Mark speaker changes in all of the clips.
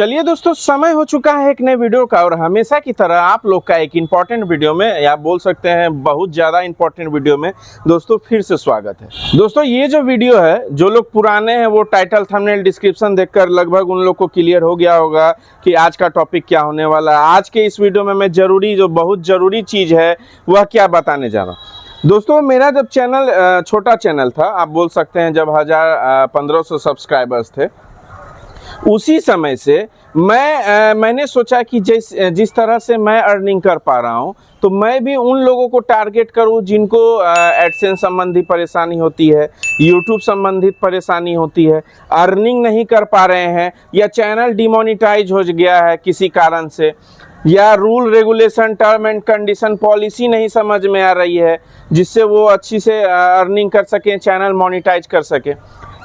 Speaker 1: चलिए दोस्तों, समय हो चुका है एक नए वीडियो का और हमेशा की तरह आप लोग का एक इम्पॉर्टेंट वीडियो में, या बोल सकते हैं बहुत ज़्यादा इम्पॉर्टेंट वीडियो में दोस्तों फिर से स्वागत है। दोस्तों ये जो वीडियो है, जो लोग पुराने हैं वो टाइटल थंबनेल डिस्क्रिप्शन देखकर लगभग उन लोग को क्लियर हो गया होगा कि आज का टॉपिक क्या होने वाला है। आज के इस वीडियो में मैं बहुत ज़रूरी चीज़ है वह क्या बताने जा रहा हूँ। दोस्तों मेरा जब चैनल छोटा चैनल था, आप बोल सकते हैं जब 1500 सब्सक्राइबर्स थे, उसी समय से मैंने सोचा कि जिस तरह से मैं अर्निंग कर पा रहा हूं, तो मैं भी उन लोगों को टारगेट करूं जिनको एडसेंस संबंधी परेशानी होती है, यूट्यूब संबंधित परेशानी होती है, अर्निंग नहीं कर पा रहे हैं, या चैनल डिमोनेटाइज हो गया है किसी कारण से, या rule regulation term and condition policy नहीं समझ में आ रही है जिससे वो अच्छी से अर्निंग कर सकें, चैनल मोनेटाइज कर सकें।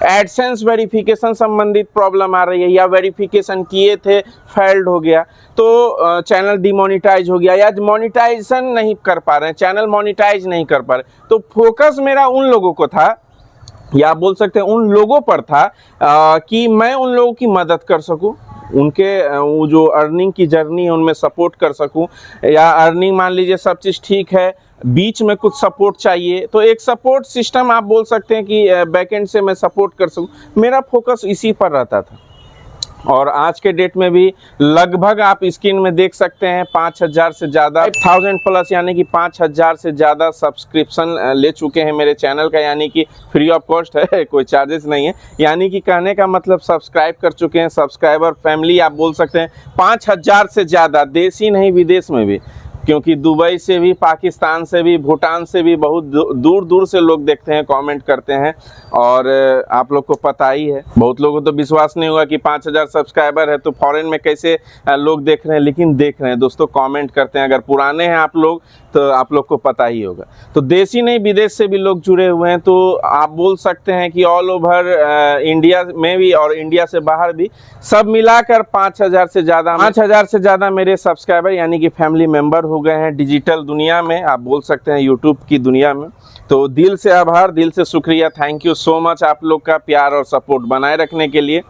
Speaker 1: एडसेंस वेरिफिकेशन संबंधित प्रॉब्लम आ रही है, या वेरिफिकेशन किए थे फेल्ड हो गया तो चैनल डिमोनेटाइज हो गया, या मोनेटाइजेशन नहीं कर पा रहे हैं, चैनल मोनेटाइज नहीं कर पा रहे। तो फोकस मेरा उन लोगों को था, या बोल सकते हैं उन लोगों पर था कि मैं उन लोगों की मदद कर सकूं, उनके वो जो अर्निंग की जर्नी है उनमें सपोर्ट कर सकूं, या अर्निंग मान लीजिए सब चीज़ ठीक है, बीच में कुछ सपोर्ट चाहिए, तो एक सपोर्ट सिस्टम आप बोल सकते हैं कि बैकएंड से मैं सपोर्ट कर सकूं। मेरा फोकस इसी पर रहता था। और आज के डेट में भी लगभग आप स्क्रीन में देख सकते हैं 5000 से ज़्यादा 1000 प्लस, यानी कि 5000 से ज़्यादा सब्सक्रिप्शन ले चुके हैं मेरे चैनल का, यानी कि फ्री ऑफ कॉस्ट है, कोई चार्जेस नहीं है। यानी कि कहने का मतलब सब्सक्राइब कर चुके हैं, सब्सक्राइबर फैमिली आप बोल सकते हैं 5000 से ज़्यादा, देश ही नहीं विदेश में भी, क्योंकि दुबई से भी, पाकिस्तान से भी, भूटान से भी बहुत दूर दूर से लोग देखते हैं, कमेंट करते हैं। और आप लोग को पता ही है, बहुत लोगों को तो विश्वास नहीं होगा कि 5000 सब्सक्राइबर है तो फॉरेन में कैसे लोग देख रहे हैं, लेकिन देख रहे हैं दोस्तों, कमेंट करते हैं। अगर पुराने हैं आप लोग तो आप लोग को पता ही होगा। तो देश ही नहीं विदेश से भी लोग जुड़े हुए हैं, तो आप बोल सकते हैं कि ऑल ओवर इंडिया में भी और इंडिया से बाहर भी सब मिलाकर 5000 से ज़्यादा मेरे सब्सक्राइबर यानी कि फैमिली मेंबर हो गए हैं डिजिटल दुनिया में, आप बोल सकते हैं यूट्यूब की दुनिया में। तो दिल से आभार, दिल से शुक्रिया, थैंक यू सो मच आप लोग का प्यार और सपोर्ट बनाए रखने के लिए।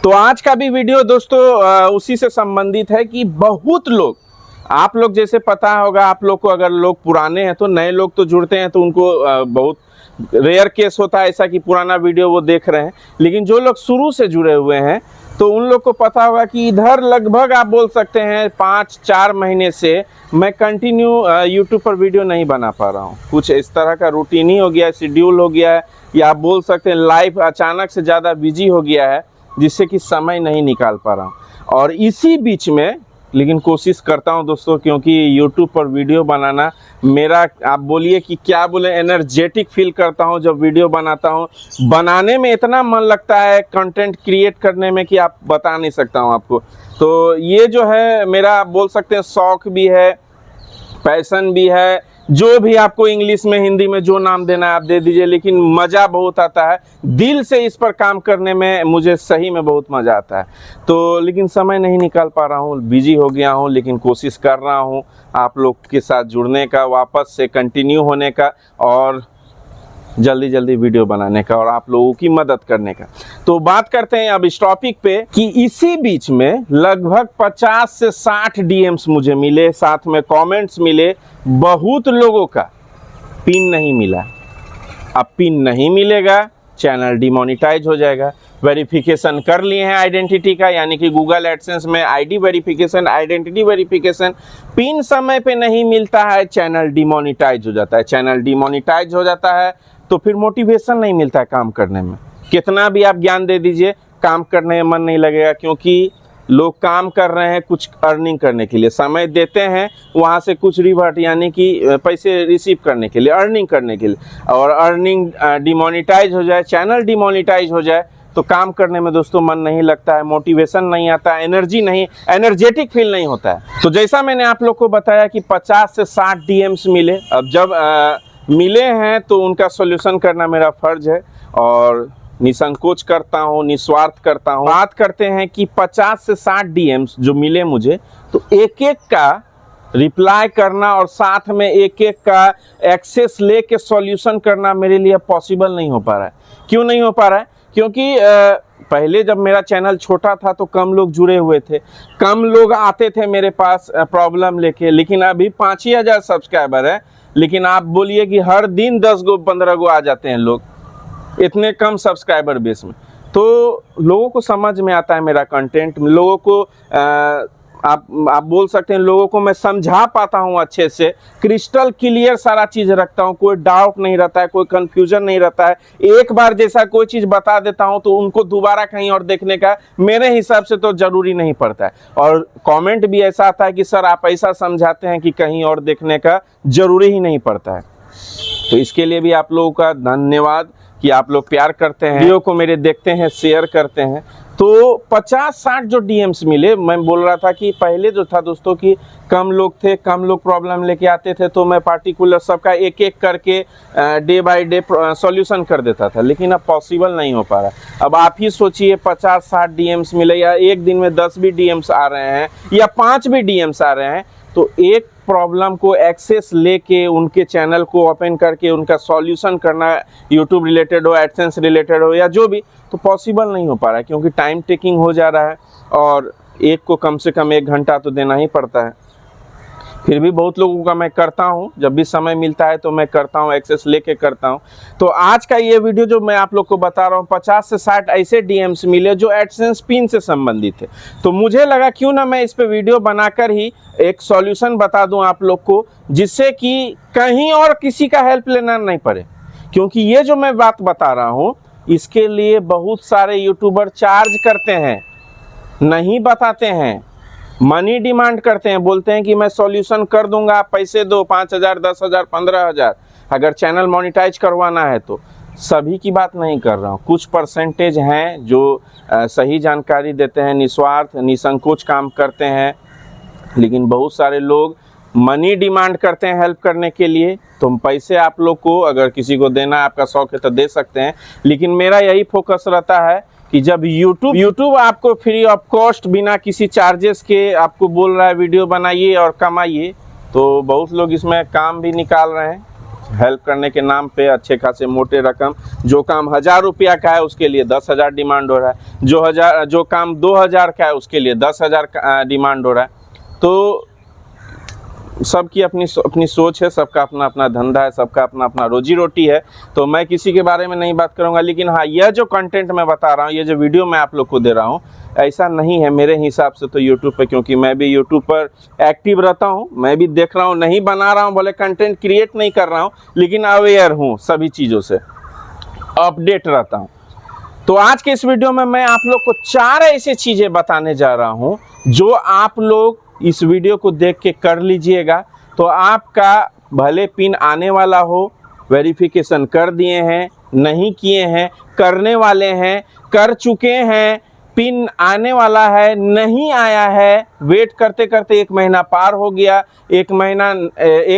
Speaker 1: तो आज का भी वीडियो दोस्तों उसी से संबंधित है कि बहुत लोग, आप लोग जैसे पता होगा आप लोग को, अगर लोग पुराने हैं तो नए लोग तो जुड़ते हैं तो उनको बहुत रेयर केस होता है ऐसा कि पुराना वीडियो वो देख रहे हैं, लेकिन जो लोग शुरू से जुड़े हुए हैं तो उन लोग को पता होगा कि इधर लगभग आप बोल सकते हैं 5-4 महीने से मैं कंटिन्यू यूट्यूब पर वीडियो नहीं बना पा रहा हूँ। कुछ इस तरह का रूटीन ही हो गया है, शेड्यूल हो गया है, या आप बोल सकते हैं लाइफ अचानक से ज़्यादा बिजी हो गया है जिससे कि समय नहीं निकाल पा रहा हूँ। और इसी बीच में लेकिन कोशिश करता हूं दोस्तों, क्योंकि YouTube पर वीडियो बनाना मेरा, आप बोलिए कि क्या बोले, एनर्जेटिक फील करता हूं जब वीडियो बनाता हूं। बनाने में इतना मन लगता है, कंटेंट क्रिएट करने में, कि आप बता नहीं सकता हूं आपको। तो ये जो है मेरा, बोल सकते हैं शौक भी है, पैशन भी है, जो भी आपको इंग्लिश में हिंदी में जो नाम देना है आप दे दीजिए, लेकिन मज़ा बहुत आता है दिल से इस पर काम करने में, मुझे सही में बहुत मज़ा आता है। तो लेकिन समय नहीं निकाल पा रहा हूँ, बिजी हो गया हूँ, लेकिन कोशिश कर रहा हूँ आप लोग के साथ जुड़ने का, वापस से कंटिन्यू होने का, और जल्दी जल्दी वीडियो बनाने का, और आप लोगों की मदद करने का। तो बात करते हैं अब इस टॉपिक पे कि इसी बीच में लगभग 50 से 60 डीएम्स मुझे मिले, साथ में कमेंट्स मिले, बहुत लोगों का पिन नहीं मिला। अब पिन नहीं मिलेगा, चैनल डिमोनेटाइज हो जाएगा। वेरिफिकेशन कर लिए हैं आइडेंटिटी का, यानी कि गूगल एडसेंस में ID verification, identity verification, pin समय पे नहीं मिलता है, चैनल डिमोनेटाइज हो जाता है। चैनल डिमोनेटाइज हो जाता है तो फिर मोटिवेशन नहीं मिलता है काम करने में। कितना भी आप ज्ञान दे दीजिए, काम करने में मन नहीं लगेगा, क्योंकि लोग काम कर रहे हैं कुछ अर्निंग करने के लिए, समय देते हैं वहाँ से कुछ रिवर्ट, यानी कि पैसे रिसीव करने के लिए, अर्निंग करने के लिए, और अर्निंग डिमोनेटाइज हो जाए, चैनल डिमोनेटाइज हो जाए तो काम करने में दोस्तों मन नहीं लगता है, मोटिवेशन नहीं आता है, एनर्जेटिक फील नहीं होता है। तो जैसा मैंने आप लोग को बताया कि 50 से 60 डीएम्स मिले। अब जब मिले हैं तो उनका सॉल्यूशन करना मेरा फर्ज है, और निसंकोच करता हूँ, निस्वार्थ करता हूँ। बात करते हैं कि 50 से 60 डीएम्स जो मिले मुझे, तो एक एक का रिप्लाई करना और साथ में एक एक का एक्सेस लेके सॉल्यूशन करना मेरे लिए पॉसिबल नहीं हो पा रहा है। क्यों नहीं हो पा रहा है? क्योंकि पहले जब मेरा चैनल छोटा था तो कम लोग जुड़े हुए थे, कम लोग आते थे मेरे पास प्रॉब्लम लेके, लेकिन अभी 5 ही हज़ार सब्सक्राइबर है, लेकिन आप बोलिए कि हर दिन 10 गो 15 गो आ जाते हैं लोग, इतने कम सब्सक्राइबर बेस में। तो लोगों को समझ में आता है मेरा कंटेंट, लोगों को आप बोल सकते हैं लोगों को मैं समझा पाता हूं अच्छे से, क्रिस्टल क्लियर सारा चीज़ रखता हूं, कोई डाउट नहीं रहता है, कोई कंफ्यूजन नहीं रहता है। एक बार जैसा कोई चीज़ बता देता हूं तो उनको दोबारा कहीं और देखने का मेरे हिसाब से तो ज़रूरी नहीं पड़ता है। और कमेंट भी ऐसा आता है कि सर आप ऐसा समझाते हैं कि कहीं और देखने का ज़रूरी ही नहीं पड़ता है। तो इसके लिए भी आप लोगों का धन्यवाद कि आप लोग प्यार करते हैं, वीडियो को मेरे देखते हैं, शेयर करते हैं। तो 50-60 जो डीएम्स मिले, मैं बोल रहा था कि पहले जो था दोस्तों कि कम लोग थे, कम लोग प्रॉब्लम लेके आते थे, तो मैं पार्टिकुलर सबका एक एक करके डे बाय डे सॉल्यूशन कर देता था, लेकिन अब पॉसिबल नहीं हो पा रहा। अब आप ही सोचिए 50-60 डीएम्स मिले, या एक दिन में 10 भी डीएम्स आ रहे हैं या 5 भी डीएम्स आ रहे हैं, तो एक प्रॉब्लम को एक्सेस लेके उनके चैनल को ओपन करके उनका सॉल्यूशन करना, यूट्यूब रिलेटेड हो, एडसेंस रिलेटेड हो या जो भी, तो पॉसिबल नहीं हो पा रहा है, क्योंकि टाइम टेकिंग हो जा रहा है और एक को कम से कम 1 घंटा तो देना ही पड़ता है। फिर भी बहुत लोगों का मैं करता हूं, जब भी समय मिलता है तो मैं करता हूं, एक्सेस लेके करता हूं। तो आज का ये वीडियो जो मैं आप लोग को बता रहा हूं, 50 से 60 ऐसे डीएम्स मिले जो एडसेंस पिन से संबंधित है। तो मुझे लगा क्यों ना मैं इस पे वीडियो बनाकर ही एक सॉल्यूशन बता दूं आप लोग को, जिससे कि कहीं और किसी का हेल्प लेना नहीं पड़े। क्योंकि ये जो मैं बात बता रहा हूँ, इसके लिए बहुत सारे यूट्यूबर चार्ज करते हैं, नहीं बताते हैं, मनी डिमांड करते हैं, बोलते हैं कि मैं सॉल्यूशन कर दूंगा, आप पैसे दो, 5,000, 10,000, 15,000, अगर चैनल मोनेटाइज करवाना है तो। सभी की बात नहीं कर रहा हूँ, कुछ परसेंटेज हैं जो सही जानकारी देते हैं, निस्वार्थ निसंकोच काम करते हैं, लेकिन बहुत सारे लोग मनी डिमांड करते हैं हेल्प करने के लिए। तो पैसे आप लोग को अगर किसी को देना आपका शौक है तो दे सकते हैं, लेकिन मेरा यही फोकस रहता है कि जब YouTube आपको फ्री ऑफ कॉस्ट बिना किसी चार्जेस के आपको बोल रहा है वीडियो बनाइए और कमाइए, तो बहुत लोग इसमें काम भी निकाल रहे हैं हेल्प करने के नाम पे, अच्छे खासे मोटे रकम। जो काम 1000 रुपया का है उसके लिए 10,000 डिमांड हो रहा है, जो काम 2000 का है उसके लिए 10,000 डिमांड हो रहा है। तो सबकी अपनी सोच है, सबका अपना अपना धंधा है, सबका अपना अपना रोजी रोटी है। तो मैं किसी के बारे में नहीं बात करूंगा, लेकिन हाँ, यह जो कंटेंट मैं बता रहा हूँ, ये जो वीडियो मैं आप लोग को दे रहा हूँ, ऐसा नहीं है मेरे हिसाब से तो यूट्यूब पे, क्योंकि मैं भी यूट्यूब पर एक्टिव रहता हूँ, मैं भी देख रहा हूँ, नहीं बना रहा हूँ, बोले कंटेंट क्रिएट नहीं कर रहा हूँ, लेकिन अवेयर हूँ, सभी चीज़ों से अपडेट रहता हूँ। तो आज के इस वीडियो में मैं आप लोग को 4 ऐसी चीज़ें बताने जा रहा हूँ जो आप लोग इस वीडियो को देख के कर लीजिएगा, तो आपका भले पिन आने वाला हो, वेरिफिकेशन कर दिए हैं, नहीं किए हैं, करने वाले हैं, कर चुके हैं, पिन आने वाला है, नहीं आया है, वेट करते करते 1 महीना पार हो गया, 1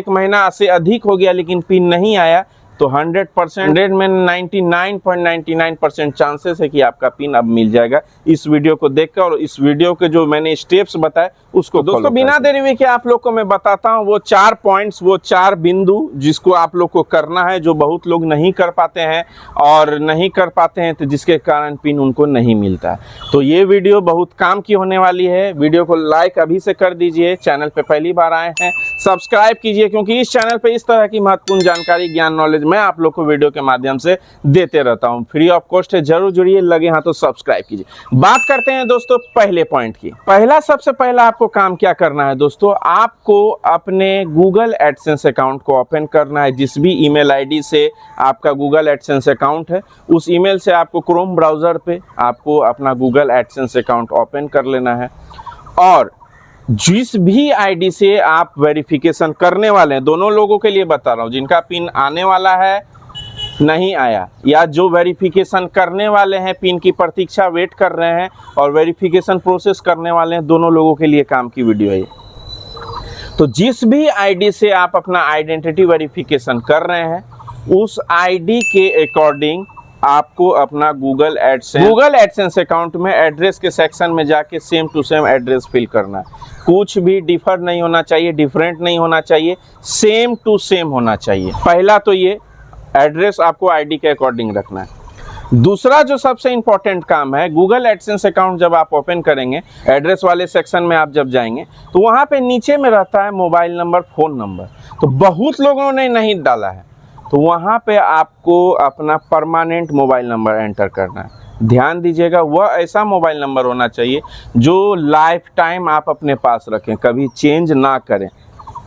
Speaker 1: महीना से अधिक हो गया, लेकिन पिन नहीं आया, तो 100% में 99.99% चांसेस है कि आपका पिन अब मिल जाएगा इस वीडियो को देखकर, और इस वीडियो के जो मैंने स्टेप्स बताए उसको। दोस्तों बिना देरी हुए कि आप लोग को मैं बताता हूं वो 4 पॉइंट्स, वो 4 बिंदु जिसको आप लोग को करना है, जो बहुत लोग नहीं कर पाते हैं, और नहीं कर पाते हैं तो जिसके कारण पिन उनको नहीं मिलता है। तो ये वीडियो बहुत काम की होने वाली है। वीडियो को लाइक अभी से कर दीजिए, चैनल पे पहली बार आए हैं सब्सक्राइब कीजिए, क्योंकि इस चैनल पे इस तरह की महत्वपूर्ण जानकारी, ज्ञान, नॉलेज मैं आप लोग को वीडियो के माध्यम से देते रहता हूं। फ्री ऑफ कॉस्ट है, जरूर जुड़िए, लगे हां तो सब्सक्राइब कीजिए। बात करते हैं दोस्तों पहले पॉइंट की। सबसे पहला आपको काम क्या करना है दोस्तों, आपको अपने गूगल एडसेंस अकाउंट को ओपन करना है। जिस भी ईमेल आईडी से आपका गूगल एडसेंस अकाउंट है, उस ईमेल से आपको क्रोम ब्राउजर पे आपको अपना गूगल एडसेंस अकाउंट ओपन कर लेना है। और जिस भी आईडी से आप वेरिफिकेशन करने वाले हैं, दोनों लोगों के लिए बता रहा हूं, जिनका पिन आने वाला है, नहीं आया, या जो वेरिफिकेशन करने वाले हैं, पिन की प्रतीक्षा वेट कर रहे हैं और वेरिफिकेशन प्रोसेस करने वाले हैं, दोनों लोगों के लिए काम की वीडियो है। तो जिस भी आईडी से आप अपना आइडेंटिटी वेरिफिकेशन कर रहे हैं, उस आईडी के अकॉर्डिंग आपको अपना गूगल एडसेंस अकाउंट में एड्रेस के सेक्शन में जाके same to same address fill करना है। कुछ भी डिफर नहीं होना चाहिए, डिफरेंट नहीं होना चाहिए, सेम टू सेम होना चाहिए। पहला तो ये एड्रेस आपको आईडी के अकॉर्डिंग रखना है। दूसरा जो सबसे इंपॉर्टेंट काम है, गूगल एडसेंस अकाउंट जब आप ओपन करेंगे, एड्रेस वाले सेक्शन में आप जब जाएंगे तो वहाँ पे नीचे में रहता है मोबाइल नंबर, फ़ोन नंबर। तो बहुत लोगों ने नहीं डाला है, तो वहाँ पे आपको अपना परमानेंट मोबाइल नंबर एंटर करना है। ध्यान दीजिएगा, वह ऐसा मोबाइल नंबर होना चाहिए जो लाइफ टाइम आप अपने पास रखें, कभी चेंज ना करें,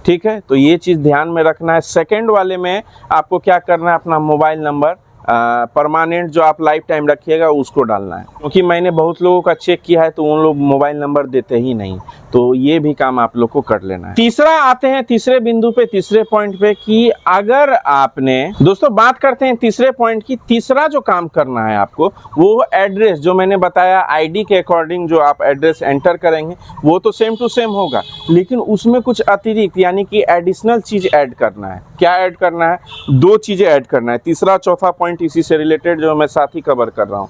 Speaker 1: ठीक है। तो ये चीज़ ध्यान में रखना है। सेकंड वाले में आपको क्या करना है, अपना मोबाइल नंबर परमानेंट जो आप लाइफ टाइम रखिएगा उसको डालना है, क्योंकि मैंने बहुत लोगों का चेक किया है तो उन लोग मोबाइल नंबर देते ही नहीं, तो ये भी काम आप लोग को कर लेना है। तीसरा आते हैं तीसरे बिंदु पे, तीसरे पॉइंट पे, कि अगर आपने, दोस्तों बात करते हैं तीसरे पॉइंट की, तीसरा जो काम करना है आपको वो एड्रेस, जो मैंने बताया आईडी के अकॉर्डिंग जो आप एड्रेस एंटर करेंगे वो तो सेम टू सेम होगा, लेकिन उसमें कुछ अतिरिक्त यानी कि एडिशनल चीज ऐड करना है। क्या ऐड करना है? 2 चीजें ऐड करना है। तीसरा चौथा पॉइंट इसी से रिलेटेड जो मैं साथ ही कवर कर रहा हूं,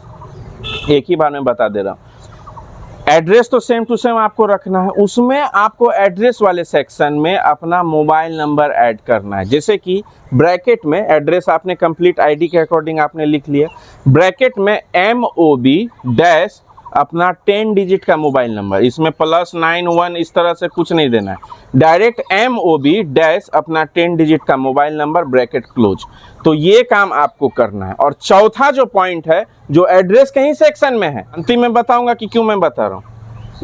Speaker 1: एक ही बार में बता दे रहा हूं। एड्रेस तो सेम टू सेम आपको रखना है, उसमें आपको एड्रेस वाले सेक्शन में अपना मोबाइल नंबर ऐड करना है। जैसे कि ब्रैकेट में एड्रेस आपने कंप्लीट आईडी के अकॉर्डिंग आपने लिख लिया, ब्रैकेट में MOB डैश अपना 10 डिजिट का मोबाइल नंबर, इसमें +91 इस तरह से कुछ नहीं देना है, डायरेक्ट MOB डैश अपना 10 डिजिट का मोबाइल नंबर, ब्रैकेट क्लोज। तो ये काम आपको करना है। और चौथा जो पॉइंट है, जो एड्रेस कहीं सेक्शन में है, अंतिम में बताऊंगा कि क्यों मैं बता रहा हूँ,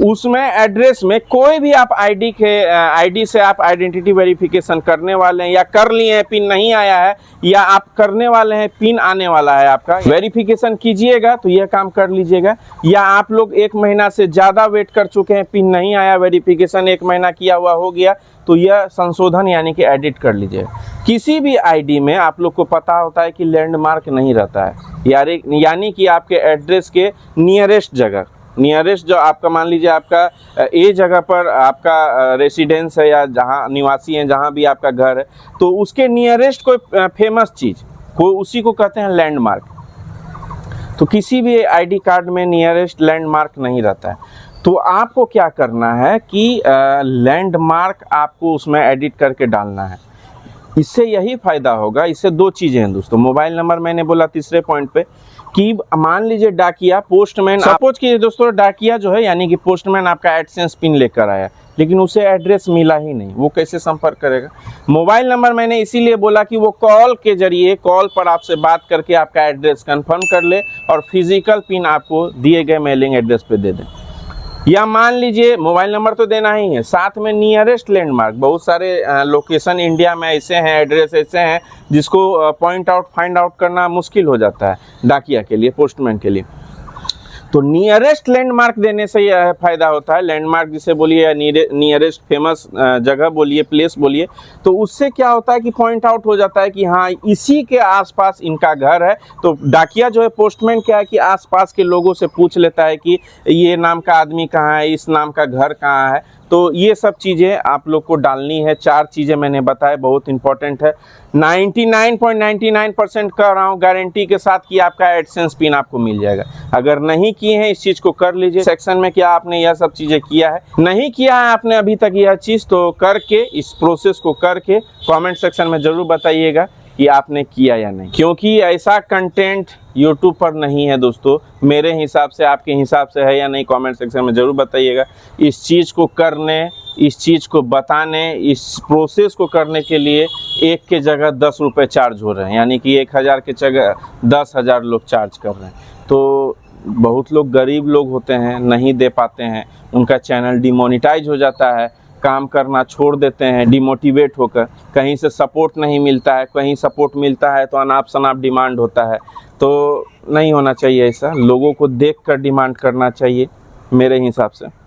Speaker 1: उसमें एड्रेस में कोई भी आप आईडी से आप आइडेंटिटी वेरिफिकेशन करने वाले हैं या कर लिए हैं, पिन नहीं आया है, या आप करने वाले हैं, पिन आने वाला है, आपका वेरिफिकेशन कीजिएगा तो यह काम कर लीजिएगा। या आप लोग 1 महीना से ज़्यादा वेट कर चुके हैं, पिन नहीं आया, वेरिफिकेशन 1 महीना किया हुआ हो गया, तो यह संशोधन यानी कि एडिट कर लीजिएगा। किसी भी आईडी में आप लोग को पता होता है कि लैंडमार्क नहीं रहता है, यानी कि आपके एड्रेस के नियरेस्ट जगह, नियरेस्ट जो आपका मान लीजिए आपका ए जगह पर आपका रेसिडेंस है या जहाँ निवासी हैं, जहाँ भी आपका घर है, तो उसके नियरेस्ट कोई फेमस चीज़, कोई उसी को कहते हैं लैंडमार्क। तो किसी भी आईडी कार्ड में नियरेस्ट लैंडमार्क नहीं रहता है, तो आपको क्या करना है कि लैंडमार्क आपको उसमें एडिट करके डालना है। इससे यही फ़ायदा होगा, इससे 2 चीज़ें हैं दोस्तों। मोबाइल नंबर मैंने बोला तीसरे पॉइंट पे कि मान लीजिए डाकिया, पोस्टमैन, सपोज कीजिए दोस्तों डाकिया जो है यानी कि पोस्टमैन आपका एडसेंस पिन लेकर आया, लेकिन उसे एड्रेस मिला ही नहीं, वो कैसे संपर्क करेगा? मोबाइल नंबर मैंने इसीलिए बोला कि वो कॉल के जरिए, कॉल पर आपसे बात करके आपका एड्रेस कंफर्म कर ले और फिजिकल पिन आपको दिए गए मेलिंग एड्रेस पे दे दें। या मान लीजिए मोबाइल नंबर तो देना ही है, साथ में नियरेस्ट लैंडमार्क, बहुत सारे लोकेशन इंडिया में ऐसे हैं, एड्रेस ऐसे हैं जिसको पॉइंट आउट, फाइंड आउट करना मुश्किल हो जाता है डाकिया के लिए, पोस्टमैन के लिए। तो नियरेस्ट लैंडमार्क देने से यह फायदा होता है, लैंडमार्क जिसे बोलिए या नियरेस्ट फेमस जगह बोलिए, प्लेस बोलिए, तो उससे क्या होता है कि पॉइंट आउट हो जाता है कि हाँ इसी के आसपास इनका घर है। तो डाकिया जो है, पोस्टमैन क्या है कि आसपास के लोगों से पूछ लेता है कि ये नाम का आदमी कहाँ है, इस नाम का घर कहाँ है। तो ये सब चीज़ें आप लोग को डालनी है। 4 चीज़ें मैंने बताया, बहुत इंपॉर्टेंट है। 99.99% कह रहा हूँ गारंटी के साथ कि आपका एडसेंस पिन आपको मिल जाएगा। अगर नहीं किए हैं इस चीज़ को कर लीजिए। सेक्शन में क्या आपने यह सब चीज़ें किया है? नहीं किया है आपने अभी तक यह चीज़, तो करके, इस प्रोसेस को करके कमेंट सेक्शन में ज़रूर बताइएगा कि आपने किया या नहीं, क्योंकि ऐसा कंटेंट YouTube पर नहीं है दोस्तों। मेरे हिसाब से, आपके हिसाब से है या नहीं, कमेंट सेक्शन में ज़रूर बताइएगा। इस चीज़ को करने, इस चीज़ को बताने, इस प्रोसेस को करने के लिए 1 के जगह 10 रुपये चार्ज हो रहे हैं, यानी कि 1000 के जगह 10,000 लोग चार्ज कर रहे हैं। तो बहुत लोग गरीब लोग होते हैं, नहीं दे पाते हैं, उनका चैनल डिमोनेटाइज हो जाता है, काम करना छोड़ देते हैं डिमोटिवेट होकर। कहीं से सपोर्ट नहीं मिलता है, कहीं सपोर्ट मिलता है तो अनाप शनाप डिमांड होता है। तो नहीं होना चाहिए ऐसा, लोगों को देखकर डिमांड करना चाहिए मेरे हिसाब से।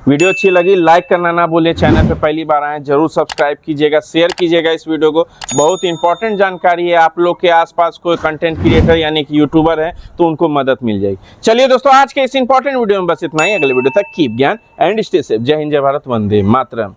Speaker 1: वीडियो अच्छी लगी लाइक करना ना भूलिए, चैनल पे पहली बार आए जरूर सब्सक्राइब कीजिएगा, शेयर कीजिएगा इस वीडियो को। बहुत इंपॉर्टेंट जानकारी है, आप लोग के आसपास कोई कंटेंट क्रिएटर यानी कि यूट्यूबर है तो उनको मदद मिल जाएगी। चलिए दोस्तों, आज के इस इंपॉर्टेंट वीडियो में बस इतना ही। अगले वीडियो तक कीप ज्ञान एंड स्टे सेफ। जय हिंद, जय भारत, वंदे मातरम।